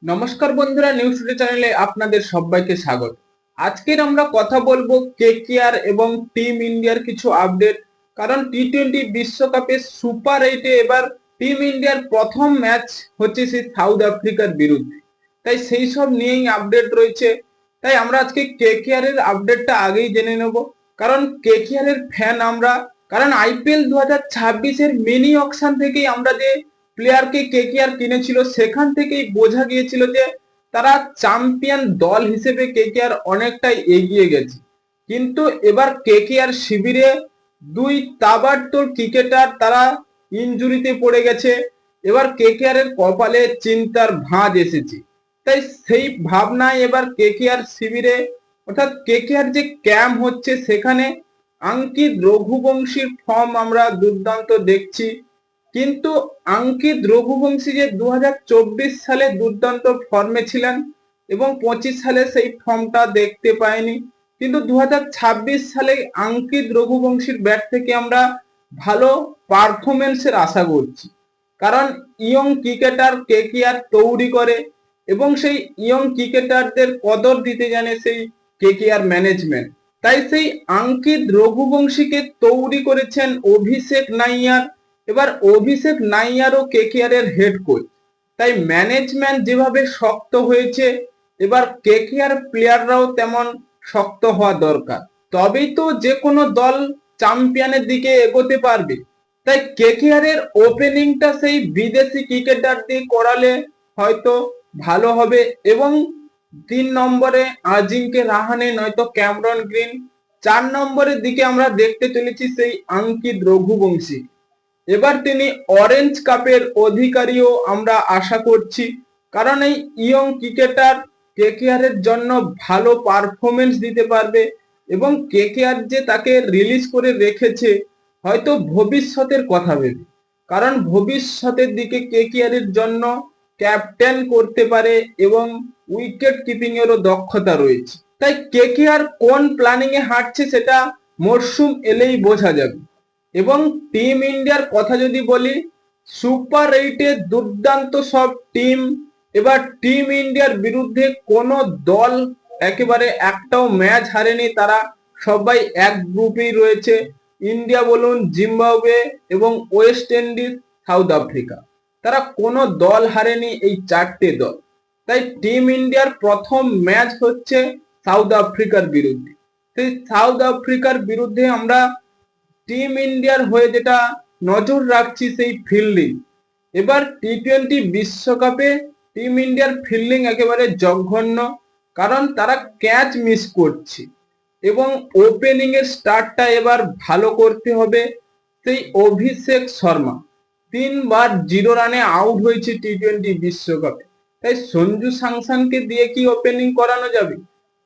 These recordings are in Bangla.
নমস্কার বন্ধুরা, নিউজ টুডে চ্যানেলে আপনাদের সবাইকে স্বাগত। আজকের আমরা কথা বলবো কেকেআর এবং টিম ইন্ডিয়ার কিছু আপডেট। কারণ টি-20 বিশ্বকাপে সুপার 8-এ এবার টিম ইন্ডিয়ার প্রথম ম্যাচ হচ্ছে সেই সাউথ আফ্রিকার বিরুদ্ধে। তাই সেই সব নিয়েই আপডেট রয়েছে। তাই আমরা আজকে কেকেআর এর আপডেটটা আগেই জেনে নেব। কারণ কেকেআর এর ফ্যান আমরা। কারণ আইপিএল 2026-এর মিনি অকশন থেকেই আমরা যে প্লেয়ারকে কেকেআর কিনেছিল সেখান থেকেই বোঝা গিয়েছিল যে তারা চ্যাম্পিয়ন দল হিসেবে কেকেআর অনেকটাই এগিয়ে গেছে। কিন্তু এবার কেকেআর শিবিরে দুই তাবাড়তোড় ক্রিকেটার তারা ইনজুরিতে পড়ে গেছে। এবার কেকেআর এর কপালে চিন্তার ভাঁজ এসেছে। তাই সেই ভাবনায় এবার কেকেআর শিবিরে অর্থাৎ কেকেআর যে ক্যাম্প হচ্ছে সেখানে আঙ্কিত রঘুবংশীর ফর্ম আমরা দুর্দান্ত দেখছি। কিন্তু আঙ্কিত রঘুবংশী যে 2024 সালে দুর্দান্ত ফর্মে ছিলেন এবং 25 সালে সেই ফর্মটা দেখতে পাইনি। কিন্তু 2026 সালে আঙ্কিত রঘুবংশীর ব্যাট থেকে আমরা ভালো পারফরমেন্সের আশা করছি। কারণ ইয়ং ক্রিকেটার কেকেআর তৈরি করে এবং সেই ইয়ং ক্রিকেটারদের কদর দিতে জানে সেই কেকেআর ম্যানেজমেন্ট। তাই সেই আঙ্কিত রঘুবংশীকে তৈরি করেছেন অভিষেক নাইয়ার। এবার অভিষেক নাইয়ারও কেকেআর এর হেড কোচ। তাই ম্যানেজমেন্ট যেভাবে শক্ত হয়েছে এবার কেকেআর প্লেয়াররাও তেমন শক্ত হওয়া দরকার। তবেই তো যে কোনো দল চ্যাম্পিয়নের দিকে এগোতে পারবে। তাই কেকেআর এর ওপেনিংটা সেই বিদেশি ক্রিকেটার দিয়ে করালে হয়তো ভালো হবে এবং 3 নম্বরে আজিঙ্কে রাহানে নয়তো ক্যামেরন গ্রিন, 4 নম্বরের দিকে আমরা দেখতে চলেছি সেই আঙ্কিত রঘুবংশী। এবার তিনি অরেঞ্জ কাপের অধিকারীও আমরা আশা করছি। কারণ এই ইয়ং ক্রিকেটার কেকেআর এর জন্য ভালো পারফরমেন্স দিতে পারবে এবং কেকেআর যে তাকে রিলিজ করে রেখেছে হয়তো ভবিষ্যতের কথা ভেবে। কারণ ভবিষ্যতের দিকে কেকেআর এর জন্য ক্যাপ্টেন করতে পারে এবং উইকেট কিপিং এরও দক্ষতা রয়েছে। তাই কেকেআর কোন প্ল্যানিং এ হাঁটছে সেটা মরশুম এলেই বোঝা যাবে। এবং টিম ইন্ডিয়ার কথা যদি বলি, সুপার 8-এ দুর্দান্ত সব টিম। এবার টিম ইন্ডিয়ার বিরুদ্ধে কোনো দল একেবারে একটাও ম্যাচ হারেনি। তারা সবাই এক গ্রুপেই রয়েছে। ইন্ডিয়া বলুন, জিম্বাবুয়ে এবং ওয়েস্ট ইন্ডিজ, সাউথ আফ্রিকা, তারা কোনো দল হারেনি এই 4টে দল। তাই টিম ইন্ডিয়ার প্রথম ম্যাচ হচ্ছে সাউথ আফ্রিকার বিরুদ্ধে। সেই সাউথ আফ্রিকার বিরুদ্ধে আমরা টিম ইন্ডিয়ার হয়ে যেটা নজর রাখছি সেই ফিল্ডিং। এবার টি-20 বিশ্বকাপে টিম ইন্ডিয়ার ফিল্ডিং একেবারে জঘন্য। কারণ তারা ক্যাচ মিস করছে এবং ওপেনিং এর স্টার্টটা এবার ভালো করতে হবে। সেই অভিষেক শর্মা 3 বার 0 রানে আউট হয়েছে টি-20 বিশ্বকাপে। তাই সঞ্জু স্যামসনকে দিয়ে কি ওপেনিং করানো যাবে?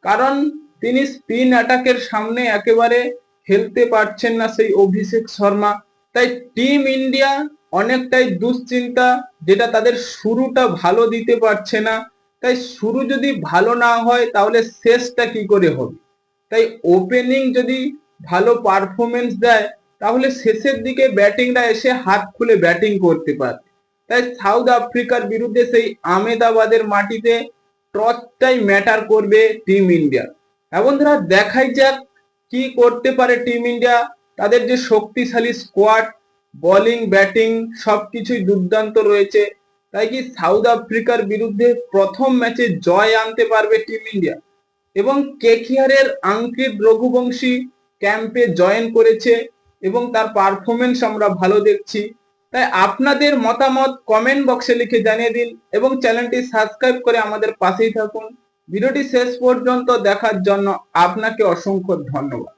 কারণ তিনি স্পিন অ্যাটাকের সামনে একেবারে খেলতে পারছেন না সেই অভিষেক শর্মা। তাই টিম ইন্ডিয়া অনেকটাই দুশ্চিন্তা, যেটা তাদের শুরুটা ভালো দিতে পারছে না। তাই শুরু যদি ভালো না হয় তাহলে শেষটা কি করে হবে? তাই ওপেনিং যদি ভালো পারফরমেন্স দেয় তাহলে শেষের দিকে ব্যাটিংরা এসে হাত খুলে ব্যাটিং করতে পারে। তাই সাউথ আফ্রিকার বিরুদ্ধে সেই আহমেদাবাদের মাটিতে টসটাই ম্যাটার করবে টিম ইন্ডিয়া। এবং বন্ধুরা, দেখাই যাক কি করতে পারে টিম ইন্ডিয়া। তাদের যে শক্তিশালী স্কোয়াড, বোলিং ব্যাটিং সবকিছুই দুর্দান্ত রয়েছে। তাই কি সাউথ আফ্রিকার বিরুদ্ধে প্রথম ম্যাচে জয় আনতে পারবে টিম ইন্ডিয়া? এবং কেকেআর এর আঙ্কিত রঘুবংশী ক্যাম্পে জয়েন করেছে এবং তার পারফরমেন্স আমরা ভালো দেখছি। তাই আপনাদের মতামত কমেন্ট বক্সে লিখে জানিয়ে দিন এবং চ্যানেলটি সাবস্ক্রাইব করে আমাদের পাশেই থাকুন। ভিডিওটি শেষ পর্যন্ত দেখার জন্য আপনাকে অসংখ্য ধন্যবাদ।